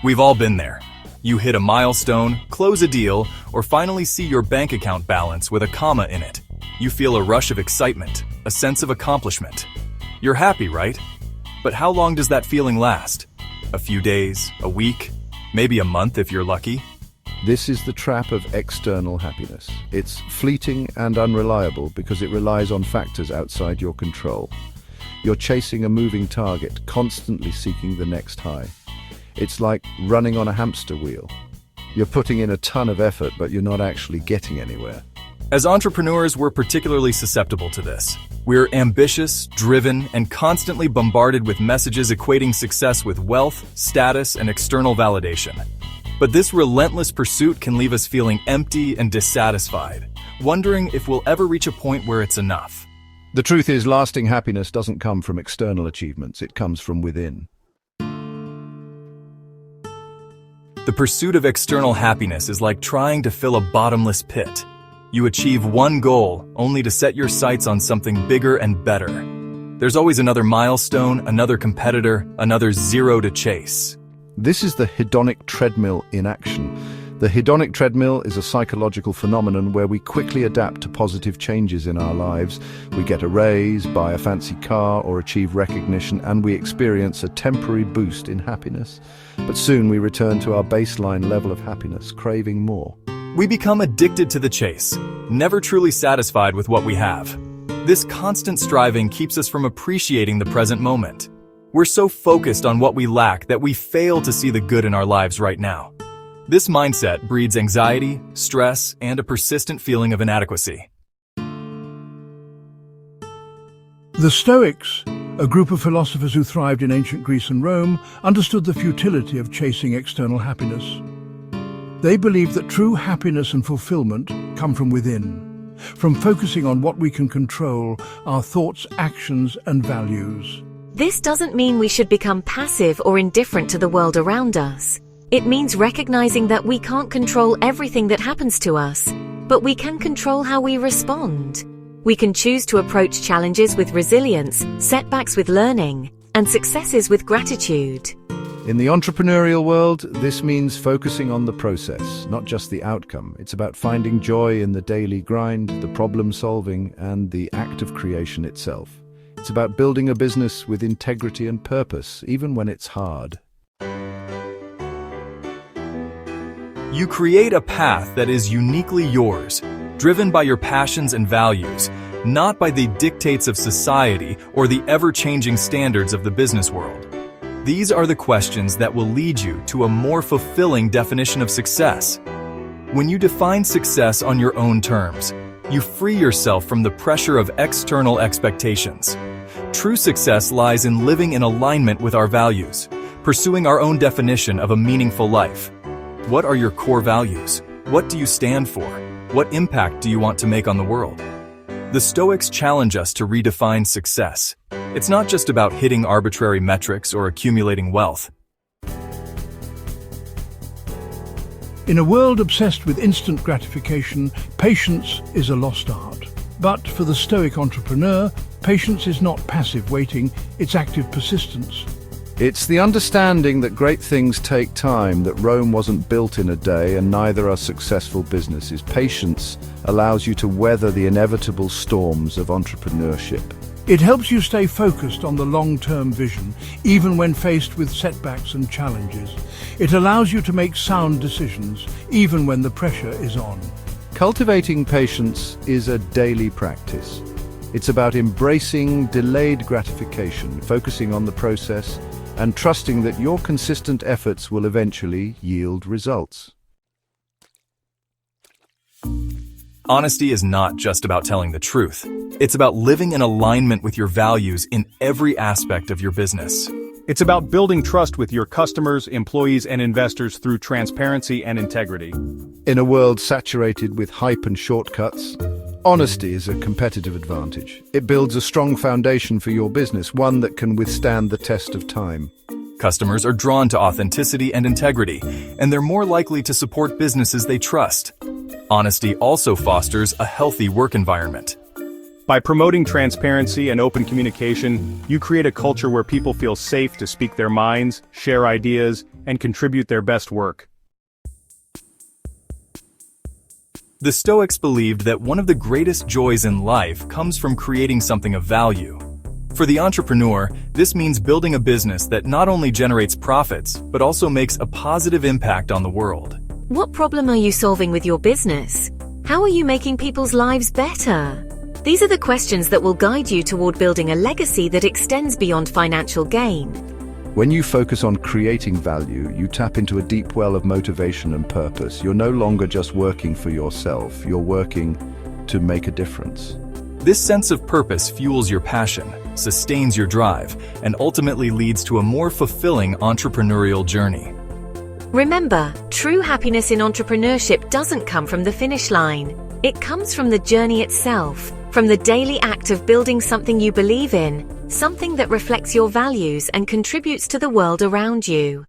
We've all been there. You hit a milestone, close a deal, or finally see your bank account balance with a comma in it. You feel a rush of excitement, a sense of accomplishment. You're happy, right? But how long does that feeling last? A few days, a week, maybe a month if you're lucky? This is the trap of external happiness. It's fleeting and unreliable because it relies on factors outside your control. You're chasing a moving target, constantly seeking the next high. It's like running on a hamster wheel. You're putting in a ton of effort, but you're not actually getting anywhere. As entrepreneurs, we're particularly susceptible to this. We're ambitious, driven, and constantly bombarded with messages equating success with wealth, status, and external validation. But this relentless pursuit can leave us feeling empty and dissatisfied, wondering if we'll ever reach a point where it's enough. The truth is, lasting happiness doesn't come from external achievements, it comes from within. The pursuit of external happiness is like trying to fill a bottomless pit. You achieve one goal, only to set your sights on something bigger and better. There's always another milestone, another competitor, another zero to chase. This is the hedonic treadmill in action. The hedonic treadmill is a psychological phenomenon where we quickly adapt to positive changes in our lives. We get a raise, buy a fancy car, or achieve recognition, and we experience a temporary boost in happiness. But soon we return to our baseline level of happiness, craving more. We become addicted to the chase, never truly satisfied with what we have. This constant striving keeps us from appreciating the present moment. We're so focused on what we lack that we fail to see the good in our lives right now. This mindset breeds anxiety, stress, and a persistent feeling of inadequacy. The Stoics, a group of philosophers who thrived in ancient Greece and Rome, understood the futility of chasing external happiness. They believed that true happiness and fulfillment come from within, from focusing on what we can control, our thoughts, actions, and values. This doesn't mean we should become passive or indifferent to the world around us. It means recognizing that we can't control everything that happens to us, but we can control how we respond. We can choose to approach challenges with resilience, setbacks with learning, and successes with gratitude. In the entrepreneurial world, this means focusing on the process, not just the outcome. It's about finding joy in the daily grind, the problem solving, and the act of creation itself. It's about building a business with integrity and purpose, even when it's hard. You create a path that is uniquely yours, driven by your passions and values, not by the dictates of society or the ever-changing standards of the business world. These are the questions that will lead you to a more fulfilling definition of success. When you define success on your own terms, you free yourself from the pressure of external expectations. True success lies in living in alignment with our values, pursuing our own definition of a meaningful life. What are your core values? What do you stand for? What impact do you want to make on the world? The Stoics challenge us to redefine success. It's not just about hitting arbitrary metrics or accumulating wealth. In a world obsessed with instant gratification, patience is a lost art. But for the Stoic entrepreneur, patience is not passive waiting, it's active persistence. It's the understanding that great things take time, that Rome wasn't built in a day, and neither are successful businesses. Patience allows you to weather the inevitable storms of entrepreneurship. It helps you stay focused on the long-term vision, even when faced with setbacks and challenges. It allows you to make sound decisions, even when the pressure is on. Cultivating patience is a daily practice. It's about embracing delayed gratification, focusing on the process, and trusting that your consistent efforts will eventually yield results. Honesty is not just about telling the truth. It's about living in alignment with your values in every aspect of your business. It's about building trust with your customers, employees, and investors through transparency and integrity. In a world saturated with hype and shortcuts, honesty is a competitive advantage. It builds a strong foundation for your business, one that can withstand the test of time. Customers are drawn to authenticity and integrity, and they're more likely to support businesses they trust. Honesty also fosters a healthy work environment. By promoting transparency and open communication, you create a culture where people feel safe to speak their minds, share ideas, and contribute their best work. The Stoics believed that one of the greatest joys in life comes from creating something of value. For the entrepreneur, this means building a business that not only generates profits, but also makes a positive impact on the world. What problem are you solving with your business? How are you making people's lives better? These are the questions that will guide you toward building a legacy that extends beyond financial gain. When you focus on creating value, you tap into a deep well of motivation and purpose. You're no longer just working for yourself, you're working to make a difference. This sense of purpose fuels your passion, sustains your drive, and ultimately leads to a more fulfilling entrepreneurial journey. Remember, true happiness in entrepreneurship doesn't come from the finish line. It comes from the journey itself, from the daily act of building something you believe in, something that reflects your values and contributes to the world around you.